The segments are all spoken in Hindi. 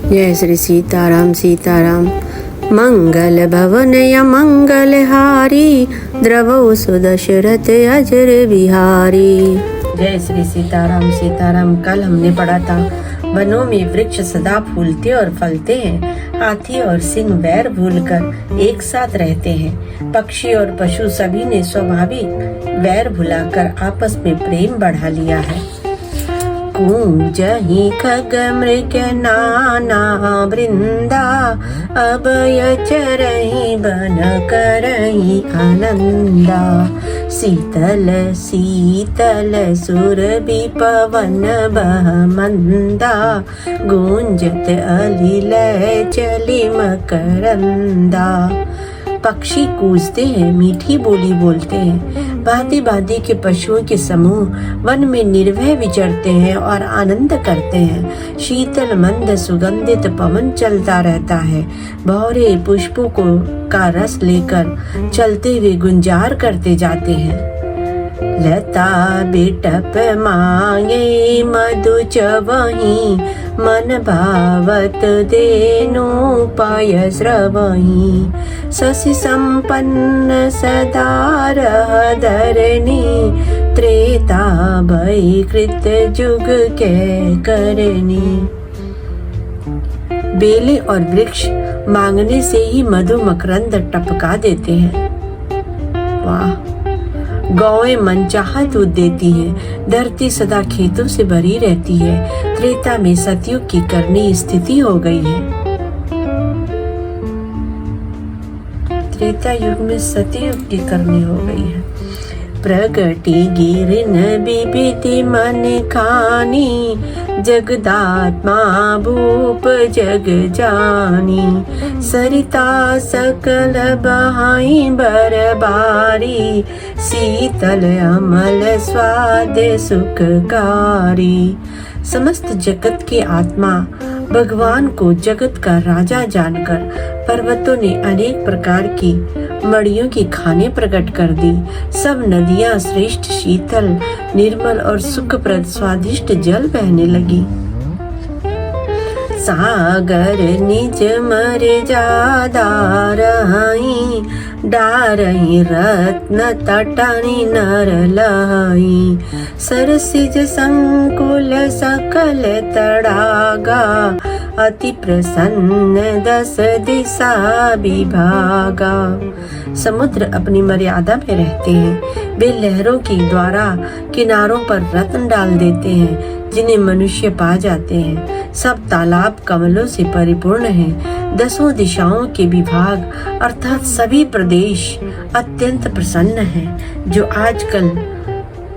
जय श्री सीताराम सीताराम। मंगल भवन या मंगल हारी, द्रवौ सुदशरथ अजर बिहारी। जय श्री सीताराम सीताराम। कल हमने पढ़ा था, वनों में वृक्ष सदा फूलते और फलते हैं, हाथी और सिंह वैर भूलकर एक साथ रहते हैं। पक्षी और पशु सभी ने स्वाभाविक वैर भुलाकर आपस में प्रेम बढ़ा लिया है। कूजहि खग मृग नाना वृंदा, अभय चरहि बन करहि आनंदा। शीतल शीतल सुरभि पवन बह मंदा, गूंजत अलिल चली मकरंदा। पक्षी कूजते हैं, मीठी बोली बोलते हैं। भांति भांति के पशुओं के समूह वन में निर्भय विचरते हैं और आनंद करते हैं। शीतल मंद सुगंधित पवन चलता रहता है। भौरे पुष्पों का रस लेकर चलते हुए गुंजार करते जाते हैं। लता बिटप मांगे मधु चवही, मन भावत देनु पाय श्रवही। शशि संपन्न सदा रह धरणी, त्रेता भय कृत जुग के करनी। बेले और वृक्ष मांगने से ही मधु मकरंद टपका देते हैं। वाह! गौएं मनचाहा दूध देती हैं। धरती सदा खेतों से भरी रहती है। त्रेता में सतयुग की करनी स्थिति हो गई है। त्रेता युग में सतयुग की करनी हो गई है। प्रगति गिरिन बिबिति मन खानी, जगदात्मा भूप जग जानी। सरिता सकल बहाई बरबारी, शीतल अमल स्वाद सुखकारी। समस्त जगत के आत्मा भगवान को जगत का राजा जानकर पर्वतों ने अनेक प्रकार की मड़ियों की खाने प्रकट कर दी। सब नदियां श्रेष्ठ शीतल निर्मल और सुखप्रद स्वादिष्ट जल बहने लगी। सागर निज मर्यादा रहाई, डारही रत्न तटनी नर लहाई। सरसिज संकुल सकल तड़ागा, अति प्रसन्न दस दिशा विभागा। समुद्र अपनी मर्यादा में रहते हैं। वे लहरों के द्वारा किनारों पर रत्न डाल देते हैं, जिन्हें मनुष्य पा जाते हैं। सब तालाब कमलों से परिपूर्ण हैं। दसों दिशाओं के विभाग अर्थात सभी प्रदेश अत्यंत प्रसन्न हैं। जो आजकल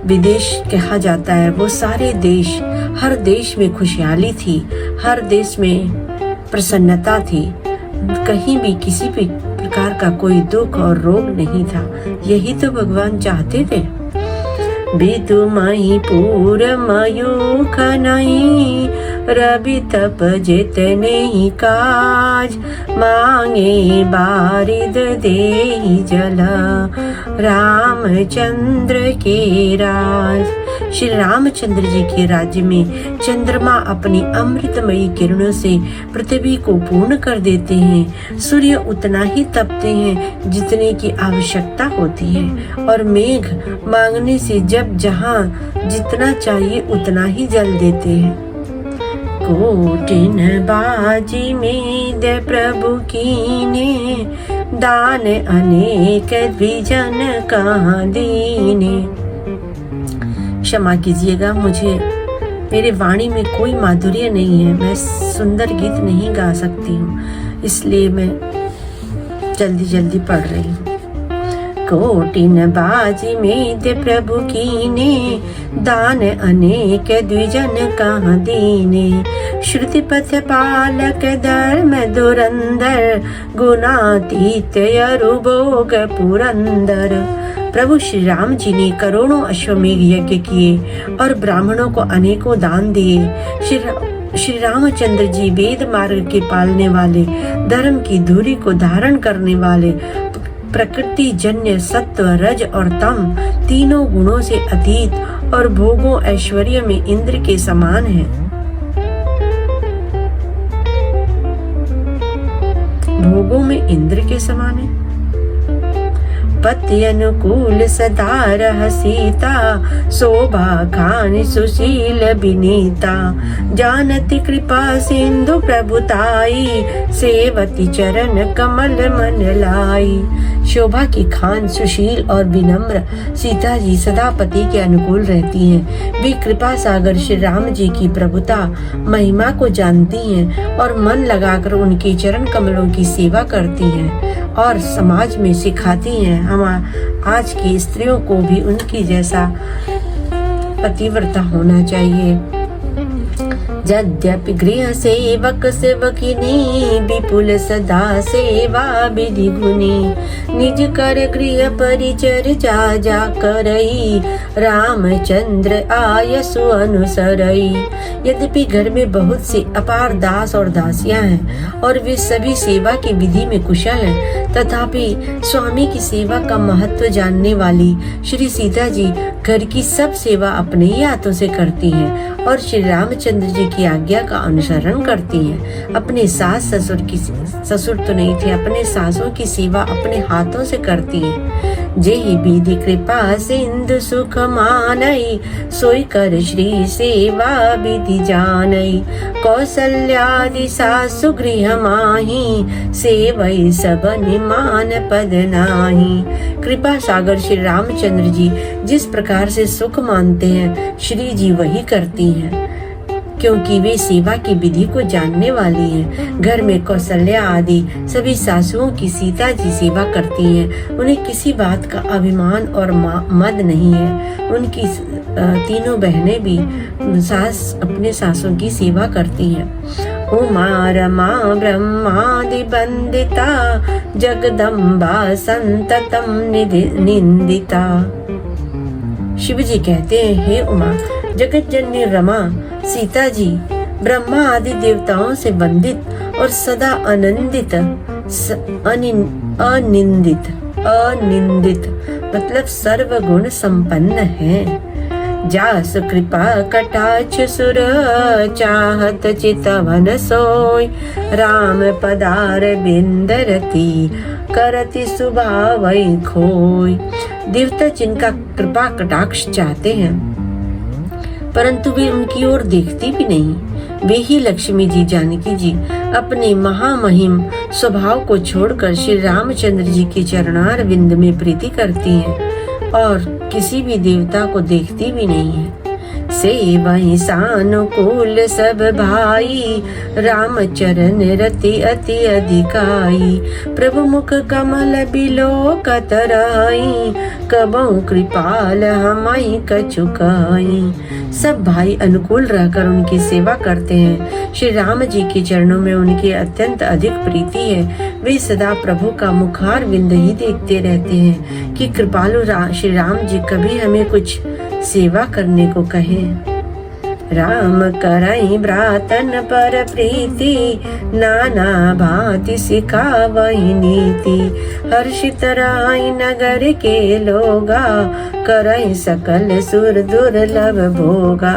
विदेश कहा जाता है, वो सारे देश, हर देश में खुशहाली थी, हर देश में प्रसन्नता थी। कहीं भी किसी भी प्रकार का कोई दुख और रोग नहीं था। यही तो भगवान चाहते थे। बिदु मही पूर मयूख नहीं, रवि तप जितने ही काज। मांगे बारिद देहि जल, रामचंद्र के राज। श्री रामचंद्र जी के राज्य में चंद्रमा अपनी अमृतमयी किरणों से पृथ्वी को पूर्ण कर देते हैं। सूर्य उतना ही तपते हैं जितने की आवश्यकता होती है, और मेघ मांगने से जब जहाँ जितना चाहिए उतना ही जल देते हैं। कोटिन बाजी में दे प्रभु कीने, दान अनेक द्विजन कहाँ दीने। क्षमा कीजिएगा, मुझे मेरे वाणी में कोई माधुर्य नहीं है। मैं सुंदर गीत नहीं गा सकती हूँ, इसलिए मैं जल्दी जल्दी पढ़ रही हूँ। कोटिन बाजी में दे प्रभु कीने, दान अनेक द्विजन कहाँ दीने। श्रुति पथ पालक धर्म धुरंधर, गुणातीत अरुभोग पुरंदर। प्रभु श्री राम जी ने करोड़ों अश्वमेघ यज्ञ किए और ब्राह्मणों को अनेकों दान दिए। श्री रामचंद्र जी वेद मार्ग के पालने वाले, धर्म की धुरी को धारण करने वाले, प्रकृति जन्य सत्व रज और तम तीनों गुणों से अतीत और भोगों ऐश्वर्य में इंद्र के समान है। अंगों में इंद्र के समान है। पति अनुकूल सदा रह सीता, शोभा खान सुशील विनीता। जानती कृपा सिंधु प्रभुताई, सेवती चरण कमल मन लाई। शोभा की खान सुशील और विनम्र सीता जी सदा पति के अनुकूल रहती हैं। वे कृपा सागर श्री राम जी की प्रभुता महिमा को जानती हैं और मन लगाकर उनके चरण कमलों की सेवा करती हैं और समाज में सिखाती हैं हम आज की स्त्रियों को भी उनकी जैसा पतिव्रता होना चाहिए। यद्यपि गृह सेवक सेवकिनी, विपुल सदा सेवा विधि गुनी। निज कर गृह परिचर्या जा करई, रामचंद्र आयसु अनुसरई। यद्यपि घर में बहुत से अपार दास और दासियां हैं और वे सभी सेवा की विधि में कुशल हैं, तथापि स्वामी की सेवा का महत्व जानने वाली श्री सीता जी घर की सब सेवा अपने ही हाथों से करती हैं और श्री रामचंद्र जी की आज्ञा का अनुसरण करती हैं। अपने ससुर तो नहीं थे, अपने सासों की सेवा अपने हाथों से करती हैं। जेहि विधि कृपा सिंधु सुख मानई, सोई कर श्री सेवा विधि जानई। कौशल्यादि सासु गृह माही, सेवई सब निमान पद नाही। कृपा सागर श्री रामचंद्र जी जिस प्रकार से सुख मानते हैं, श्री जी वही करती हैं, क्योंकि वे सेवा की विधि को जानने वाली हैं। घर में कौशल्या आदि सभी सासुओं की सीता जी सेवा करती हैं। उन्हें किसी बात का अभिमान और मद नहीं है। उनकी तीनों बहनें भी अपने सासों की सेवा करती हैं। उमा रमा ब्रह्मादि वंदिता, जगदम्बा संततम निंदिता। शिव जी कहते हैं, हे उमा, जगत जननी रमा सीता जी ब्रह्मा आदि देवताओं से वंदित और सदा अनिंदित मतलब सर्वगुण संपन्न है। जास कृपा कटाक्ष सुर, चाहत चितवन सोय। राम पदार बिंदरती, करति सुभावै खोय। देवता जिनका कृपा कटाक्ष चाहते हैं, परंतु वे उनकी ओर देखती भी नहीं। वे ही लक्ष्मी जी, जानकी जी अपने महामहिम स्वभाव को छोड़कर श्री रामचंद्र जी के चरणार विंद में प्रीति करती हैं और किसी भी देवता को देखती भी नहीं है। सेवहि सानुकूल सब भाई, राम चरण रति अति अधिकाई। प्रभु मुख कमल बिलोकत रही, कबहु कृपाल हमहि कछु कहि। सब भाई अनुकूल रहकर उनकी सेवा करते हैं। श्री राम जी के चरणों में उनकी अत्यंत अधिक प्रीति है। वे सदा प्रभु का मुखार विंद ही देखते रहते हैं कि कृपालु श्री राम जी कभी हमें कुछ सेवा करने को कहें। राम करई ब्रातन पर प्रीति, नाना भांति सिखावहि नीति। हर्षित राई नगर के लोगा, करई सकल सुर दुर्लभ भोगा।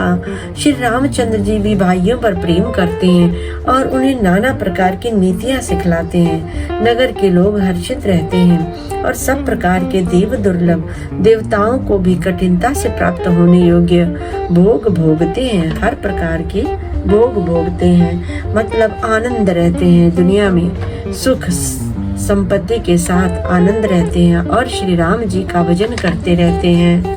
श्री रामचंद्र जी भी भाइयों पर प्रेम करते हैं और उन्हें नाना प्रकार की नीतियाँ सिखलाते हैं। नगर के लोग हर्षित रहते हैं और सब प्रकार के देव दुर्लभ देवताओं को भी कठिनता से प्राप्त होने योग्य भोग भोगते हैं। हर प्रकार के भोग भोगते हैं मतलब आनंद रहते हैं, दुनिया में सुख संपत्ति के साथ आनंद रहते हैं और श्री राम जी का भजन करते रहते हैं।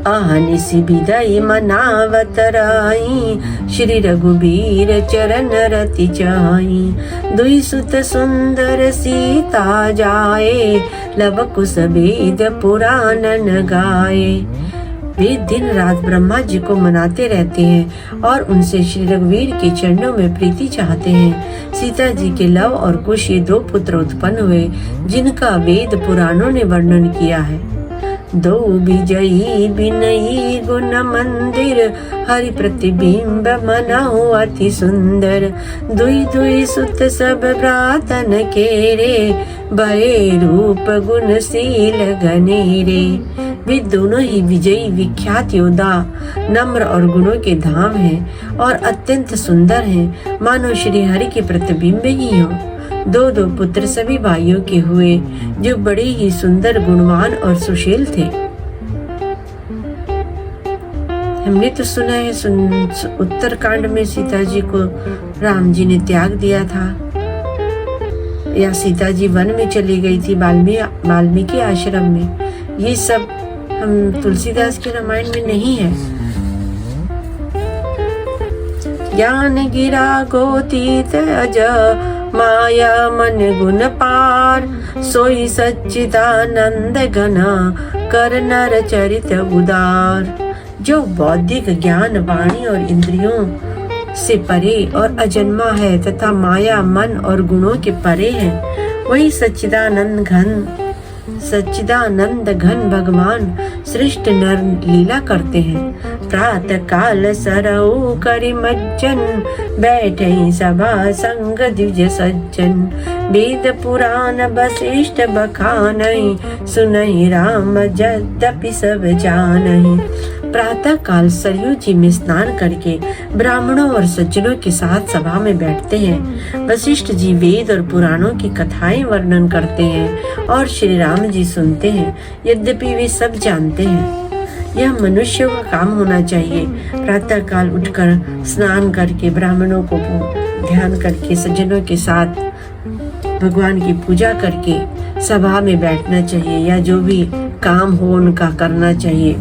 आनिसि बिदई मनावत राई, श्री रघुबीर चरण रति चाई। दुई सुत सुंदर सीता जाए, लव कुश वेद पुराणन गाए। वे दिन रात ब्रह्मा जी को मनाते रहते हैं और उनसे श्री रघुवीर के चरणों में प्रीति चाहते हैं। सीता जी के लव और कुश ये दो पुत्र उत्पन्न हुए जिनका वेद पुराणों ने वर्णन किया है। दो विजयी बिनई गुण मंदिर, हरि प्रतिबिंब मनहु अति सुंदर। दुई दुई सुत सब भ्रातन केरे, बड़े रूप गुणशील घनेरे। वे दोनों ही विजयी विख्यात योद्धा, नम्र और गुणों के धाम हैं और अत्यंत सुंदर हैं, मानो श्री हरि के प्रतिबिंब ही हो। दो पुत्र सभी भाइयों के हुए, जो बड़े ही सुंदर, गुणवान और सुशील थे। हमने तो सुना है उत्तरकांड में सीता जी को राम जी ने त्याग दिया था, या सीता जी वन में चली गई थी वाल्मीकि आश्रम में। ये सब हम तुलसीदास के रामायण में नहीं है। ज्ञान गिरा गोतीत अज, माया मन गुण पार, सोई सच्चिदानंद घना, कर नर चरित उदार। जो बौद्धिक ज्ञान, वाणी और इंद्रियों से परे और अजन्मा है तथा माया, मन और गुणों के परे है, वही सच्चिदानंद घन भगवान सृष्ट नर लीला करते हैं। प्रातः काल सरऊ करि मज्जन, बैठे सभा संग द्विज सज्जन, वेद पुराण वशिष्ठ बखानहि, सुनहि राम यद्यपि सब जानहि। प्रातः काल सरयू जी में स्नान करके ब्राह्मणों और सज्जनों के साथ सभा में बैठते हैं। वशिष्ठ जी वेद और पुराणों की कथाएं वर्णन करते हैं और श्री राम जी सुनते हैं, यद्यपि वे सब जानते हैं। यह मनुष्य का काम होना चाहिए। प्रातः काल उठकर स्नान करके ब्राह्मणों को ध्यान करके सज्जनों के साथ भगवान की पूजा करके सभा में बैठना चाहिए, या जो भी काम हो उनका करना चाहिए।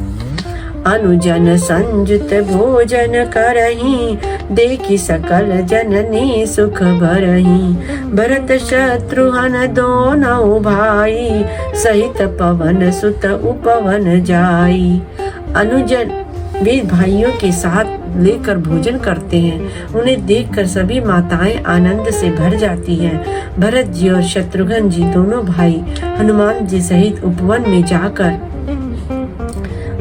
अनुजन संयुत भोजन करही, देखी सकल जननी सुख भरही। भरत शत्रुघ्न दोनों भाई, सहित पवन सुत उपवन जाई। अनुजन वे भाइयों के साथ लेकर भोजन करते हैं। उन्हें देखकर सभी माताएं आनंद से भर जाती हैं। भरत जी और शत्रुघ्न जी दोनों भाई हनुमान जी सहित उपवन में जाकर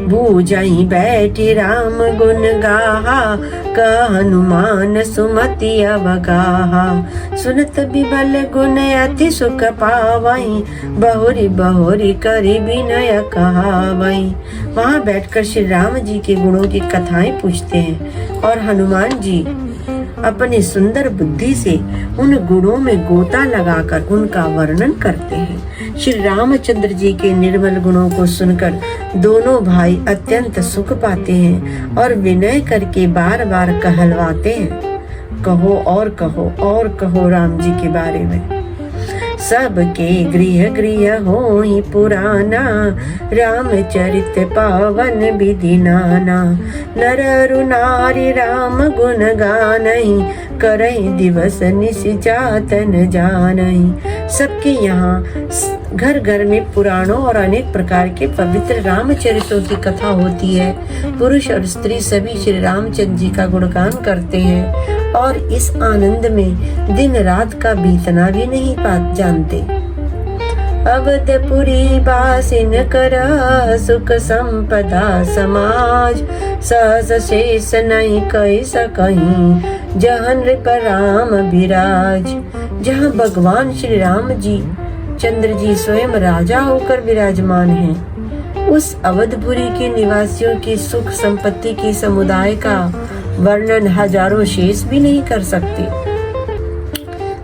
बूझहि बैठी राम गुण गाहा, कह हनुमान सुमति अवगाहा। सुनत बिबल गुण अति सुख पावई, बहुरी बहुरी करी विनय कहावई। वहाँ बैठकर श्री राम जी के गुणों की कथाएं पूछते हैं और हनुमान जी अपनी सुंदर बुद्धि से उन गुणों में गोता लगाकर उनका वर्णन करते हैं। श्री रामचंद्र जी के निर्मल गुणों को सुनकर दोनों भाई अत्यंत सुख पाते हैं और विनय करके बार बार कहलवाते हैं, कहो और कहो और कहो राम जी के बारे में। सबके गृह गृह हो ही पुराना, रामचरित पावन विधि नाना। नर अरु नारी राम गुण गानहि, करहि दिवस निशि जातन जानहि। सबके यहाँ घर घर में पुराणों और अनेक प्रकार के पवित्र रामचरितों की कथा होती है। पुरुष और स्त्री सभी श्री रामचंद्र जी का गुणगान करते हैं और इस आनंद में दिन रात का बीतना भी नहीं जानते। अवधपुरी बासिन कर, सुख संपदा समाज, सहस शेष नहीं कही सकहीं, जहाँ नृप राम विराज। जहाँ भगवान श्री राम जी चंद्र जी स्वयं राजा होकर विराजमान हैं, उस अवधपुरी के निवासियों की सुख संपत्ति की समुदाय का वर्णन हजारों शेष भी नहीं कर सकते।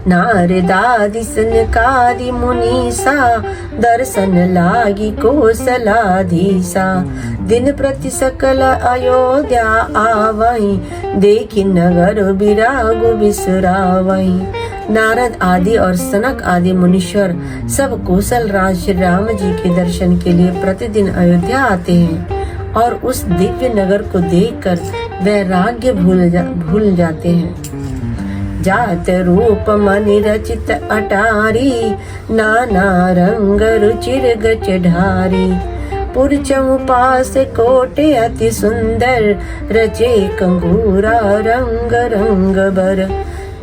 नारदादि सनकादि मुनीसा, दर्शन लागी कोसलाधीसा। दिन प्रति सकल अयोध्या आवई, देखी नगर विराग बिसरावई। नारद आदि और सनक आदि मुनीश्वर सब कौशल राज श्री राम जी के दर्शन के लिए प्रतिदिन अयोध्या आते हैं और उस दिव्य नगर को देखकर वैराग्य भूल जाते हैं। जात रूप मनि रचित अटारी, नाना रंग रुचिर गच ढारी। पुर चौपास कोटे अति सुंदर, रचे कंगूरा रंग रंग बर।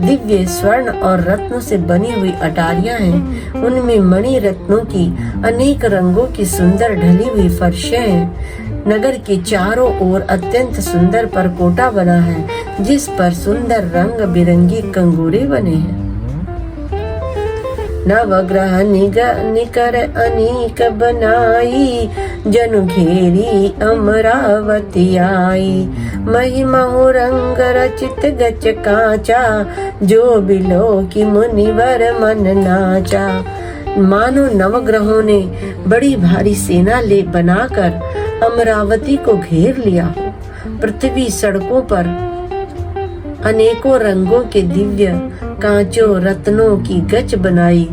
दिव्य स्वर्ण और रत्नों से बनी हुई अटारियां हैं, उनमें मणि रत्नों की अनेक रंगों की सुंदर ढली हुई फर्शें हैं। नगर के चारों ओर अत्यंत सुंदर परकोटा बना है, जिस पर सुंदर रंग बिरंगी कंगूरे बने हैं। नवग्रह निकर अनेक बनाई, जनु घेरी अमरावती आई। महिमा हो रंग रचित गच काचा, जो बिलो की मुनिवर मन नाचा। मानो नवग्रहों ने बड़ी भारी सेना ले बनाकर अमरावती को घेर लिया। पृथ्वी सड़कों पर अनेकों रंगों के दिव्य कांचों रत्नों की गच बनाई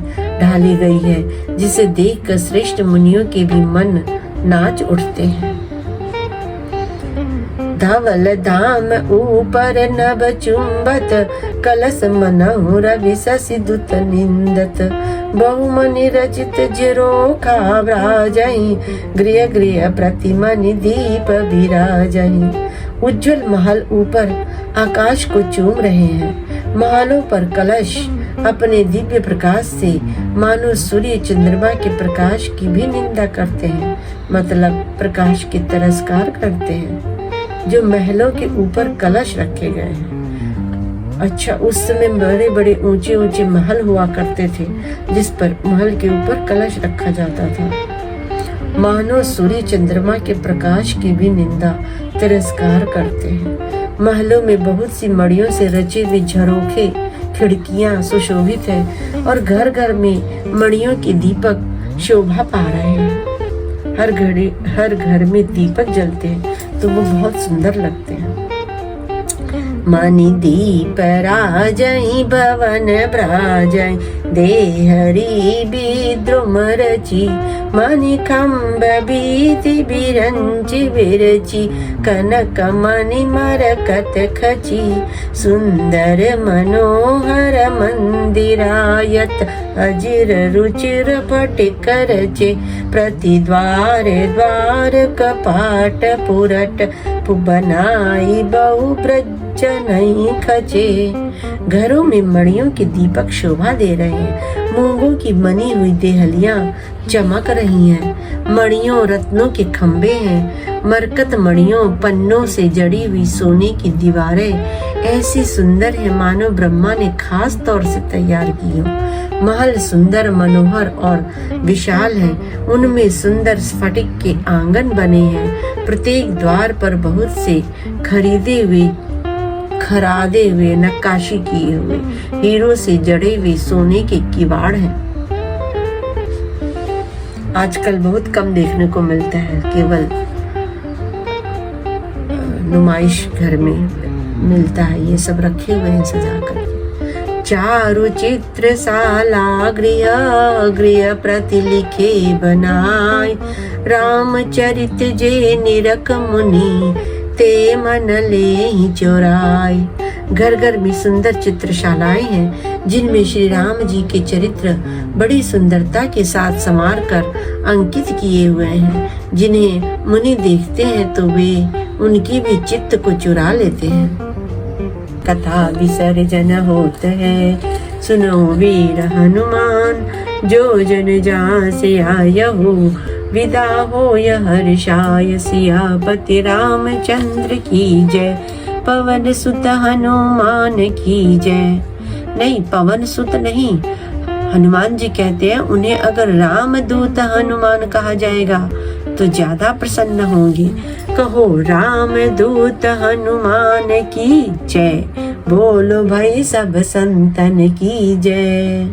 ढाली गई है, जिसे देखकर श्रेष्ठ मुनियों के भी मन नाच उठते हैं। धवल धाम ऊपर नभ चुंबत, कलश मनहु रवि शशि दुत निंदत। बहुमनि रचित जिरोखा ब्राजहि, गृह गृह प्रतिमनि दीप विराजहि। उज्जवल महल ऊपर आकाश को चूम रहे हैं। महलों पर कलश अपने दिव्य प्रकाश से मानो सूर्य चंद्रमा के प्रकाश की भी निंदा करते हैं, मतलब प्रकाश की तिरस्कार करते हैं। जो महलों के ऊपर कलश रखे गए हैं। अच्छा, उस समय बड़े बड़े ऊंचे ऊंचे महल हुआ करते थे, जिस पर महल के ऊपर कलश रखा जाता था। मानो सूर्य चंद्रमा के प्रकाश की भी निंदा तिरस्कार करते हैं। महलों में बहुत सी मड़ियों से रचे हुए झरोखे, खिड़कियां सुशोभित है और घर घर में मड़ियों के दीपक शोभा पा रहे हैं। हर घर में दीपक जलते हैं तो वो बहुत सुंदर लगते हैं। मणि दीप राजई भवन ब्राजई, देहरी विद्रुम रची। मणि खम्ब बीति बिरंची बिरची, कनक मणि मरकत खची। सुंदर मनोहर मंदिरायत, अजिर रुचिर फटिक रचे। प्रति द्वार द्वार कपाट पुरट, बनाई बहु ब्रज नहीं खचे। घरों में मणियों के दीपक शोभा दे रहे हैं। मूंगों की बनी हुई देहलियां चमक रही हैं। मणियों रत्नों के खंबे हैं। मरकत मणियों पन्नों से जड़ी हुई सोने की दीवारें ऐसी सुंदर है मानो ब्रह्मा ने खास तौर से तैयार की हो। महल सुंदर मनोहर और विशाल है। उनमें सुंदर स्फटिक के आंगन बने हैं। प्रत्येक द्वार पर बहुत से खरादे हुए नक्काशी किए हुए हीरों से जड़े हुए सोने के किवाड़ हैं। आजकल बहुत कम देखने को मिलता है, केवल नुमाइश घर में मिलता है। ये सब रखे हुए हैं सजाकर। चारु चित्र साला गृह गृह प्रति लिखे बनाए, रामचरित जे निरख मुनि, ते मन ले ही चोराए। घर घर में सुंदर चित्रशालाएं हैं, जिनमें श्री राम जी के चरित्र बड़ी सुंदरता के साथ संवार कर अंकित किए हुए हैं। जिन्हें मुनि देखते हैं तो वे उनकी भी चित्त को चुरा लेते हैं। कथा विसर्जन होत है, सुनो वीर हनुमान, जो जन जहाँ से आयहु, विदा हो यह हर्षाय। सियापति रामचंद्र की जय, पवन सुत हनुमान की जय। नहीं, पवन सुत नहीं, हनुमान जी कहते हैं उन्हें अगर रामदूत हनुमान कहा जाएगा तो ज्यादा प्रसन्न होंगे। कहो रामदूत हनुमान की जय, बोलो भाई सब संतन की जय।